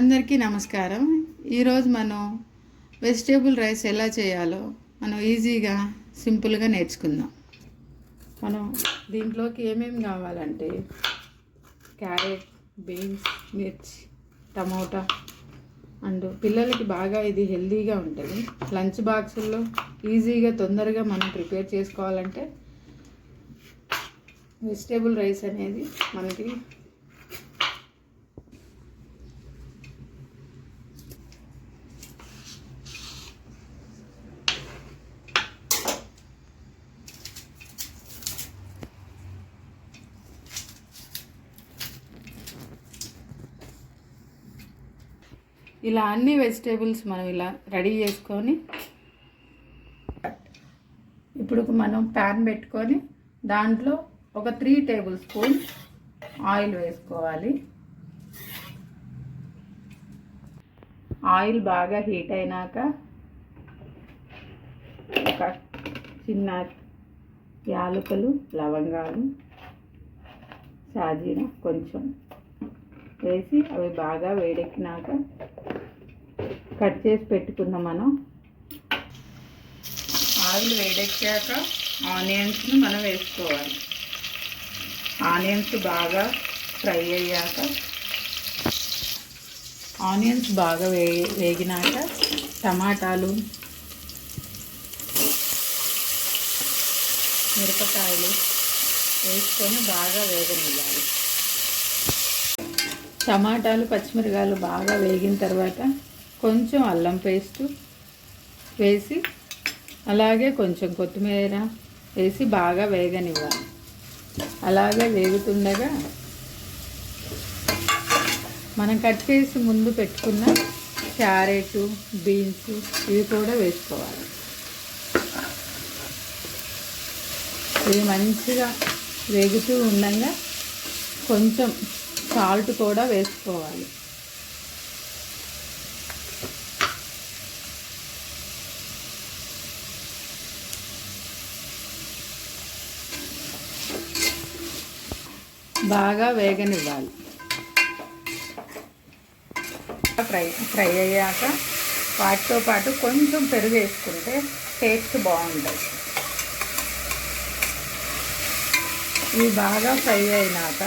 అందరికీ నమస్కారం. ఈరోజు మనం వెజిటేబుల్ రైస్ ఎలా చేయాలో మనం ఈజీగా సింపుల్గా నేర్చుకుందాం. మనం దీంట్లోకి ఏమేమి కావాలంటే క్యారెట్, బీన్స్, మిర్చి, టమోటా అండ్ పిల్లలకి బాగా ఇది హెల్తీగా ఉంటుంది. లంచ్ బాక్సుల్లో ఈజీగా తొందరగా మనం ప్రిపేర్ చేసుకోవాలంటే వెజిటేబుల్ రైస్ అనేది మనకి ఇలా అన్ని వెజిటేబుల్స్ మనం ఇలా రెడీ చేసుకొని ఇప్పుడు మనం ప్యాన్ పెట్టుకొని దాంట్లో ఒక 3 టేబుల్ స్పూన్ ఆయిల్ వేసుకోవాలి. ఆయిల్ బాగా హీట్ అయినాక ఒక చిన్న యాలకులు, లవంగాలు, షాజీరా కొంచెం వేసి అవి బాగా వేడెక్కినాక కట్ చేసి పెట్టుకున్న మనం ఆయిల్ వేడెక్కాక ఆనియన్స్ని మనం వేసుకోవాలి. ఆనియన్స్ బాగా ఫ్రై అయ్యాక ఆనియన్స్ బాగా వేగినాక టమాటాలు, మిరపకాయలు వేసుకొని బాగా వేగనివ్వాలి. టమాటాలు, పచ్చిమిరకాయలు బాగా వేగిన తర్వాత కొంచెం అల్లం పేస్టు వేసి అలాగే కొంచెం కొత్తిమీర వేసి బాగా వేగనివ్వాలి. అలాగే వేగుతుండగా మనం కట్ చేసి ముందు పెట్టుకున్న క్యారెట్, బీన్స్ ఇవి కూడా వేసుకోవాలి. ఇవి మంచిగా వేగుతూ ఉండగా కొంచెం సాల్ట్ కూడా వేసుకోవాలి. బాగా వేగనివ్వాలి. ఫ్రై అయ్యాక వాటితో పాటు కొంచెం పెరుగు వేసుకుంటే టేస్ట్ బాగుంటుంది. ఇవి బాగా ఫ్రై అయినాక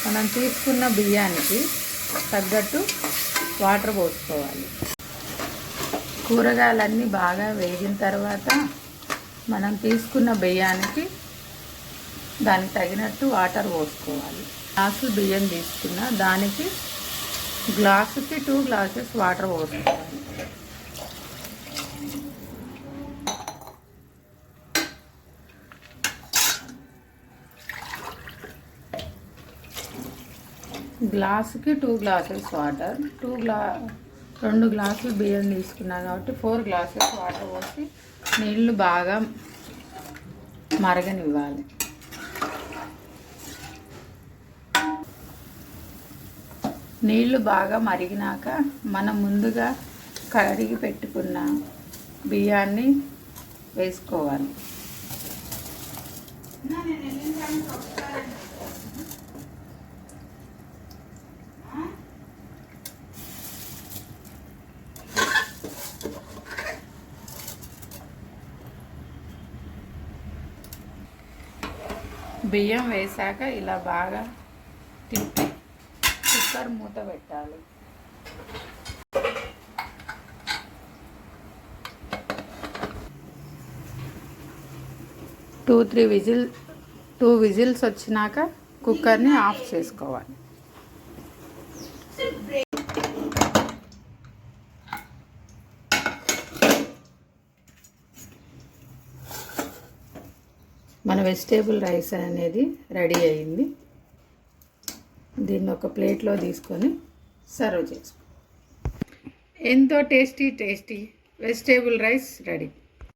మనం తీసుకున్న బియ్యానికి తగ్గట్టు వాటర్ పోసుకోవాలి. కూరగాయలన్నీ బాగా వేగిన తర్వాత మనం తీసుకున్న బియ్యానికి దానికి తగినట్టు వాటర్ పోసుకోవాలి. గ్లాసులు బియ్యం తీసుకున్న దానికి గ్లాసుకి 2 గ్లాసెస్ వాటర్ పోసుకోవాలి. గ్లాసుకి 2 గ్లాసెస్ వాటర్, 2 గ్లాసులు బియ్యం తీసుకున్నా కాబట్టి 4 గ్లాసెస్ వాటర్ పోసి నీళ్ళు బాగా మరగనివ్వాలి. నీళ్ళు బాగా మరిగినాక మనం ముందుగా కడిగి పెట్టుకున్న బియ్యాన్ని వేసుకోవాలి. బియ్యం వేసాక ఇలా బాగా తిప్పి కుక్కర్ మూత పెట్టాలి. 2 విజిల్స్ వచ్చినాక కుక్కర్ని ఆఫ్ చేసుకోవాలి. మన వెజిటేబుల్ రైస్ అనేది రెడీ అయింది. దీన్ని ఒక ప్లేట్లో తీసుకొని సర్వ్ చేసుకో. ఎంతో టేస్టీ వెజిటేబుల్ రైస్ రెడీ.